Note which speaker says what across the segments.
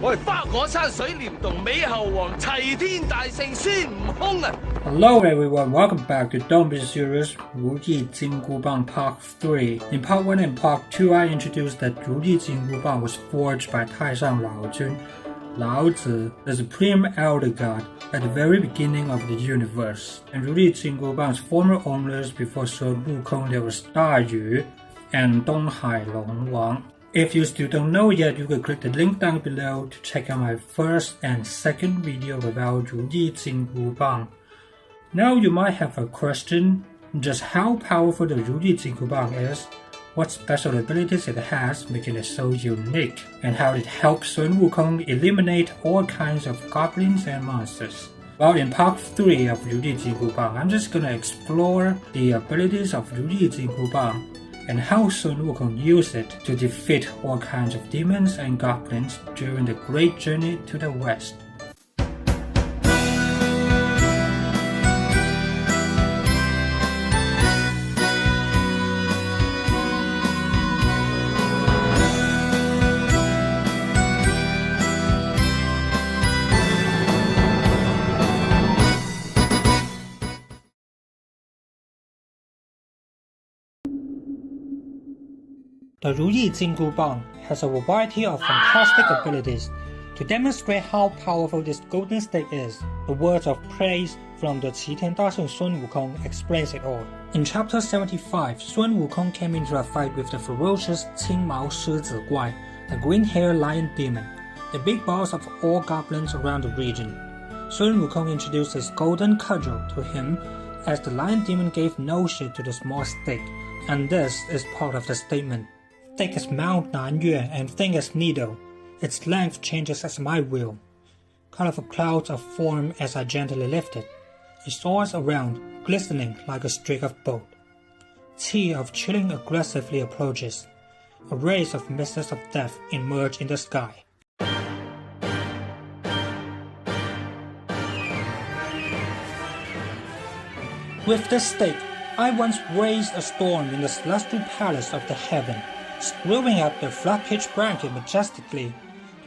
Speaker 1: 我係花果山水簾洞美猴王齊天大聖孫悟空啊
Speaker 2: Hello everyone, welcome back to Don't Be Serious RuYi JinGu Bang Part 3. In Part 1 and Part 2, I introduced that RuYi JinGu Bang was forged by Taishan Laojun, Laozi, the supreme elder god, at the very beginning of the universe. And RuYi JinGu Bang's former owners before Sun WuKong, there was DaYu and Donghai Long Wang. If you still don't know yet, you can click the link down below to check out my first and second video about RuYi JinGu Bang. Now you might have a question, just how powerful the RuYi JinGu Bang is, what special abilities it has making it so unique, and how it helps Sun WuKong eliminate all kinds of goblins and monsters. Well, in Part 3 of RuYi JinGu Bang, I'm just gonna explore the abilities of RuYi JinGu Bang and how Sun WuKong used it to defeat all kinds of demons and goblins during the great journey to the west. The RuYi JinGu Bang has a variety of fantastic abilities. To demonstrate how powerful this golden stick is, the words of praise from the Qitian Dasheng Sun WuKong explains it all. In Chapter 75, Sun WuKong came into a fight with the ferocious Qingmao Shizi Guai, the green-haired lion demon, the big boss of all goblins around the region. Sun WuKong introduced his golden cudgel to him as the lion demon gave no shit to the small stick, and this is part of the statement. Thick as Mount Nanyue and thin as needle, its length changes as my will. Colorful clouds of form as I gently lift it. It soars around, glistening like a streak of gold. Qi of chilling aggressively approaches. A race of mists of death emerge in the sky. With this stake, I once raised a storm in the celestial palace of the heaven, screwing up the flood-pitch blanket majestically.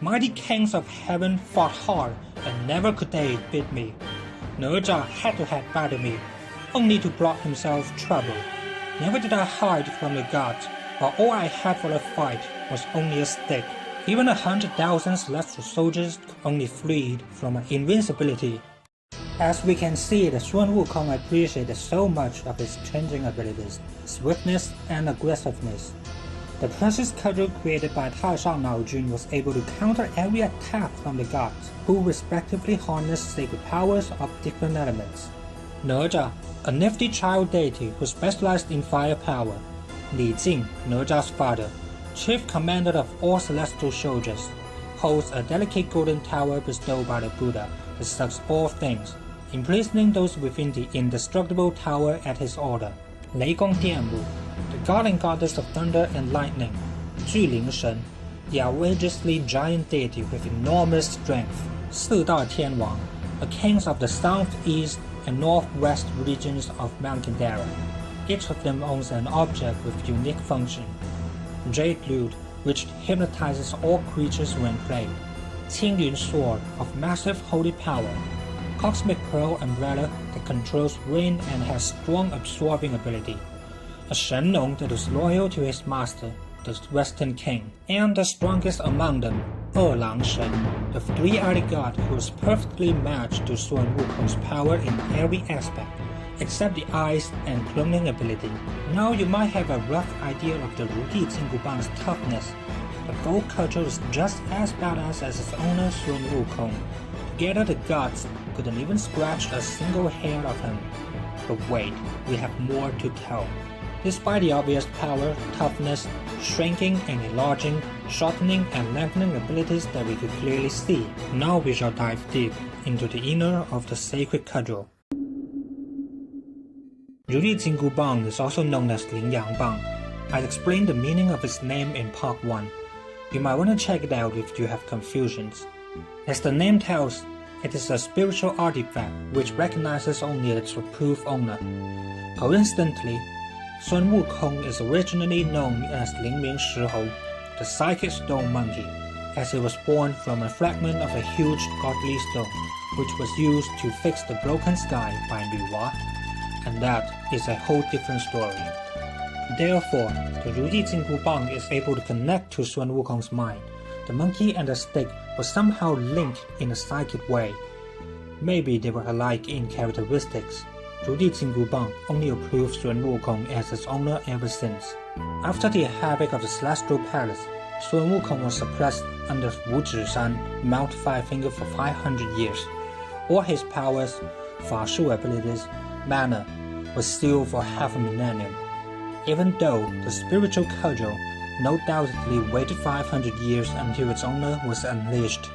Speaker 2: Mighty kings of heaven fought hard, and never could they beat me. Naja head-to-head battled me, only to brought himself trouble. Never did I hide from the gods, but all I had for the fight was only a stick. Even 100,000 celestial soldiers could only flee from my invincibility. As we can see, the Sun WuKong appreciated so much of his changing abilities, swiftness and aggressiveness. The precious cudgel created by Taishan Laojun was able to counter every attack from the gods, who respectively harnessed sacred powers of different elements. Naja, a nifty child deity who specialized in fire power. Li Jing, Naja's father, chief commander of all celestial soldiers, holds a delicate golden tower bestowed by the Buddha that sucks all things, imprisoning those within the indestructible tower at his order. Lei Gong Dianwu, the god and goddess of thunder and lightning. Juling Shen, the outrageously giant deity with enormous strength. Si Da Tian Wang, the kings of the southeast and northwest regions of Mount Kindera. Each of them owns an object with unique function. Jade Lute, which hypnotizes all creatures when played. Qingyun Sword, of massive holy power. Cosmic Pearl Umbrella that controls wind and has strong absorbing ability. A Shenlong that is loyal to his master, the Western King. And the strongest among them, Lang Shen, the three-eyed god who is perfectly matched to Sun WuKong's power in every aspect, except the eyes and cloning ability. Now you might have a rough idea of the RuYi JinGu Bang's toughness. The gold cudgel is just as badass as its owner Sun WuKong. Together the gods couldn't even scratch a single hair of him. But wait, we have more to tell. Despite the obvious power, toughness, shrinking and enlarging, shortening and lengthening abilities that we could clearly see, now we shall dive deep into the inner of the sacred cudgel. RuYi JinGu Bang is also known as Lingyang Bang. I explained the meaning of its name in Part 1. You might want to check it out if you have confusions. As the name tells, it is a spiritual artifact which recognizes only its approved owner. Coincidentally, Sun WuKong is originally known as Lingming Shihou, the psychic stone monkey. as he was born from a fragment of a huge godly stone, which was used to fix the broken sky by RuYi, and that is a whole different story. Therefore, the RuYi JinGu Bang is able to connect to Sun WuKong's mind. The monkey and the stick were somehow linked in a psychic way. Maybe they were alike in characteristics. RuYi JinGu Bang only approved Sun WuKong as its owner ever since. After the havoc of the Celestial Palace, Sun WuKong was suppressed under Wuzhishan, Mount Five Finger for 500 years. All his powers, Fashu abilities, mana, was sealed for half a millennium. Even though the spiritual cudgel no doubtedly waited 500 years until its owner was unleashed.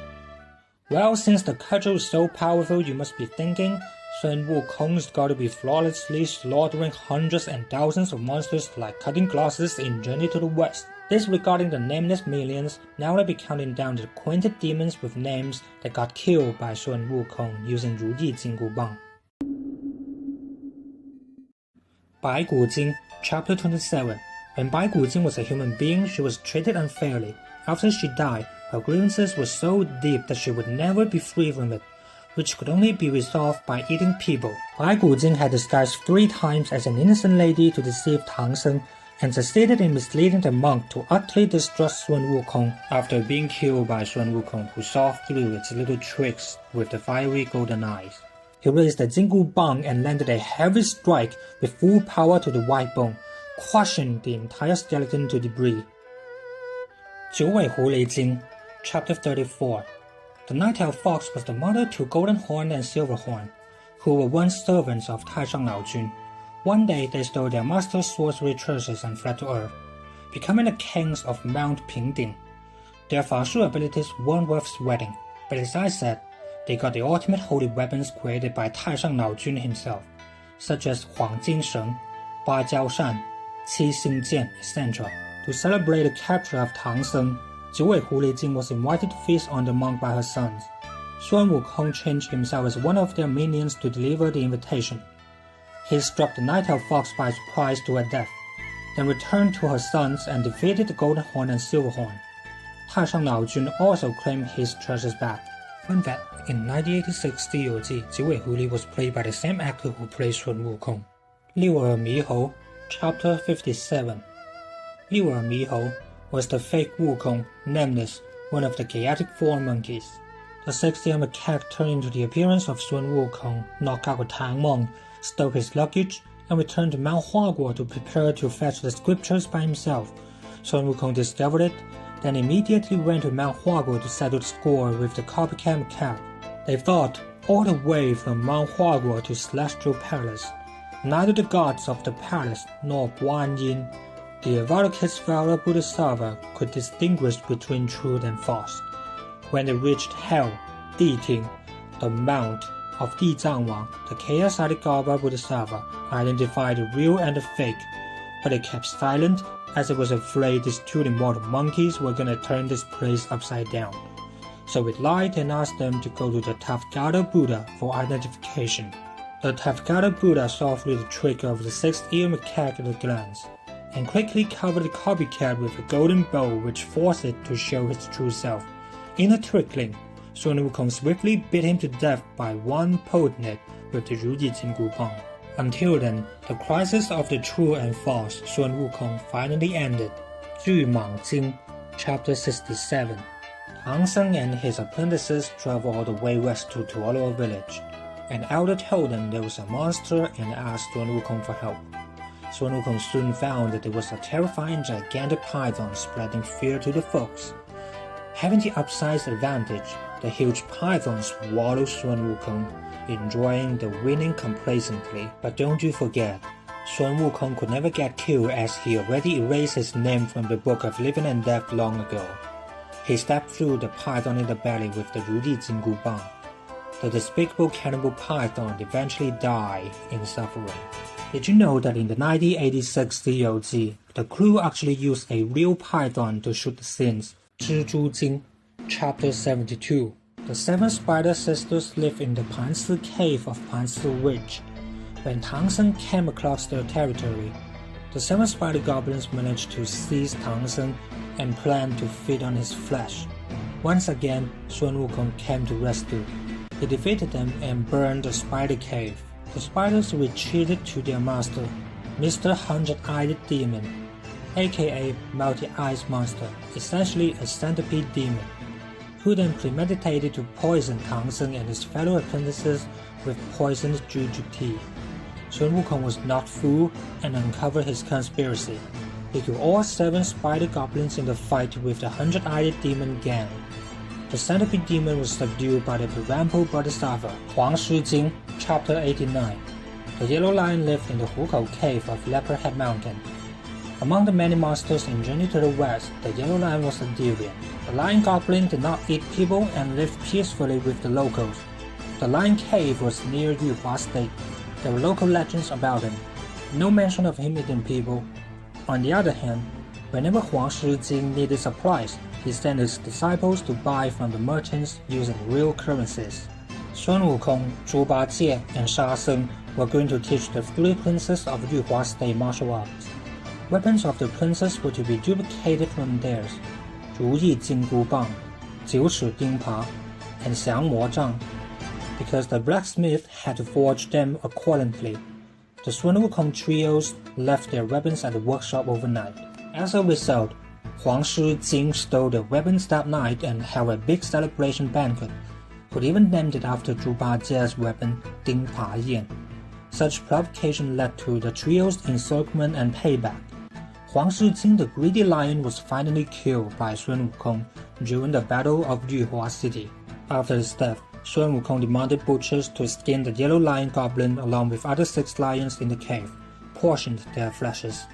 Speaker 2: Well, since the cudgel is so powerful, you must be thinking, Sun WuKong's gotta be flawlessly slaughtering hundreds and thousands of monsters like cutting glasses in Journey to the West. Disregarding the nameless millions, now let me counting down the acquainted demons with names that got killed by Sun WuKong using RuYi JinGu Bang. Bai Gu Jing, Chapter 27. When Bai Gu Jing was a human being, she was treated unfairly. After she died, her grievances were so deep that she would never be free from it, which could only be resolved by eating people. Bai Gu Jing had disguised 3 times as an innocent lady to deceive Tang Seng, and succeeded in misleading the monk to utterly distrust Sun WuKong after being killed by Sun WuKong, who saw through its little tricks with the fiery golden eyes. He raised the JinGu Bang and landed a heavy strike with full power to the white bone, crushing the entire skeleton to debris. 九尾狐狸精, Chapter 34. The Nine-tailed fox was the mother to Golden Horn and Silver Horn, who were once servants of Taishang Laojun. One day they stole their master's sorcery treasures and fled to Earth, becoming the kings of Mount Pingding. Their Fashu abilities weren't worth sweating, but as I said, they got the ultimate holy weapons created by Taishang Laojun himself, such as Huang Jing Sheng, Ba Jiao Shan, Qi Xing Jian, etc. To celebrate the capture of Tang Seng, 九尾狐狸精 was invited to feast on the monk by her sons. Sun WuKong changed himself as one of their minions to deliver the invitation. He struck the Nine-tailed fox by surprise to her death, then returned to her sons and defeated the Golden Horn and Silver Horn. Taishang Laojun also claimed his treasures back. Fun fact, in 1986 《西游记》九尾狐狸 was played by the same actor who played Sun WuKong. 六耳猕猴 Chapter 57. 六耳猕猴 was the fake Wukong, nameless, one of the chaotic 4 monkeys. The 6-ear macaque turned into the appearance of Sun WuKong, knocked out a Tang monk, stole his luggage, and returned to Mount Huaguo to prepare to fetch the scriptures by himself. Sun WuKong discovered it, then immediately went to Mount Huaguo to settle the score with the copycat macaque. They fought all the way from Mount Huaguo to Celestial Palace. Neither the gods of the palace nor Guanyin, the Avalokitesvara Bodhisattva, could distinguish between truth and false. When they reached Hell, Diting, the mount of Di Zhangwang, the chaotic Bodhisattva identified the real and the fake, but it kept silent as it was afraid these 2 immortal monkeys were gonna turn this place upside down. So it lied and asked them to go to the Tathagata Buddha for identification. The Tathagata Buddha saw through the trick of the 6-ear macaque at a glance, and quickly covered the copycat with a golden bow which forced it to show its true self. In a twinkling, Sun WuKong swiftly beat him to death by one potent with the RuYi JinGu Bang. Until then, the crisis of the true and false Sun WuKong finally ended. 巨蟒精 Chapter 67. Tang Seng and his apprentices traveled all the way west to Tuoluo village. An elder told them there was a monster and asked Sun WuKong for help. Sun WuKong soon found that it was a terrifying gigantic python spreading fear to the folks. Having the upsized advantage, the huge python swallowed Sun WuKong, enjoying the winning complacently. But don't you forget, Sun WuKong could never get killed as he already erased his name from the book of living and death long ago. He stabbed through the python in the belly with the RuYi JinGu Bang. The despicable cannibal python eventually died in suffering. Did you know that in the 1986 《西游记》, the crew actually used a real python to shoot the scenes? 蜘蛛精 Chapter 72. The 7 spider sisters live in the Pansi cave of Pansi Ridge. When Tang Seng came across their territory, the 7 spider goblins managed to seize Tang Seng and planned to feed on his flesh. Once again, Sun WuKong came to rescue. He defeated them and burned the spider cave. The spiders retreated to their master, Mr. Hundred-Eyed Demon, aka Multi-Eyes Monster, essentially a centipede demon, who then premeditated to poison Tang Seng and his fellow apprentices with poisoned juju tea. Sun WuKong was not fooled and uncovered his conspiracy. He killed all 7 spider goblins in the fight with the Hundred-Eyed Demon gang. The centipede demon was subdued by the Parampo Bodhisattva, Huang Shi Jing, Chapter 89. The yellow lion lived in the Hukou cave of Leopardhead Mountain. Among the many monsters in Journey to the West, the yellow lion was a deviant. The lion goblin did not eat people and lived peacefully with the locals. The lion cave was near Yuhua State. There were local legends about him. No mention of him eating people. On the other hand, whenever Huang Shi Jing needed supplies, he sent his disciples to buy from the merchants using real currencies. Sun WuKong, Zhu Bajie, and Sha Seng were going to teach the 3 princes of Yuhua State martial arts. Weapons of the princes were to be duplicated from theirs: RuYi JinGu Bang, 9尺钉耙, and Xiang Mo Zhang, because the blacksmith had to forge them accordingly. The Sun WuKong trios left their weapons at the workshop overnight. As a result, Huang Shi Jing stole the weapons that night and held a big celebration banquet, could even named it after Zhu Bajie's weapon, Ding Pa Yan. Such provocation led to the trio's encirclement and payback. Huang Shi Jing, the greedy lion, was finally killed by Sun WuKong during the Battle of Yuhua City. After his death, Sun WuKong demanded butchers to skin the yellow lion goblin along with other 6 lions in the cave, portioned their fleshes.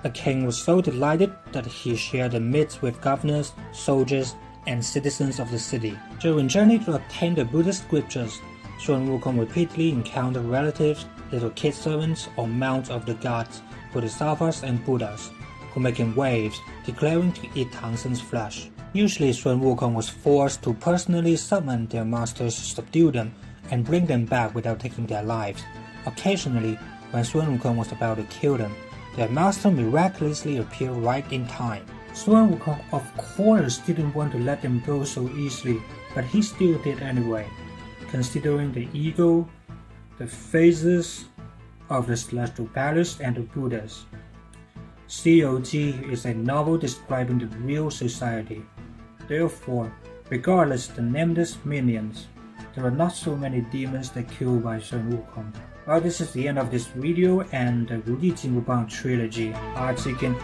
Speaker 2: The king was so delighted that he shared the meat with governors, soldiers, and citizens of the city. During journey to obtain the Buddhist scriptures, Sun WuKong repeatedly encountered relatives, little kid servants, or mounts of the gods, Bodhisattvas and Buddhas, who making waves, declaring to eat Tang Seng's flesh. Usually Sun WuKong was forced to personally summon their masters to subdue them and bring them back without taking their lives. Occasionally, when Sun WuKong was about to kill them, their master miraculously appeared right in time. Sun WuKong of course didn't want to let them go so easily, but he still did anyway, considering the ego, the phases of the Celestial Palace and the Buddhas. COG is a novel describing the real society. Therefore, regardless the nameless minions, there are not so many demons that killed by Sun WuKong. Well, this is the end of this video and the RuYi JinGu Bang trilogy. RuYi.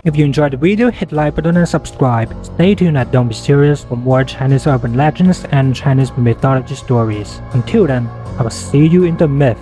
Speaker 2: If you enjoyed the video, hit the like button and subscribe. Stay tuned at Don't Be Serious for more Chinese urban legends and Chinese mythology stories. Until then, I will see you in the myth.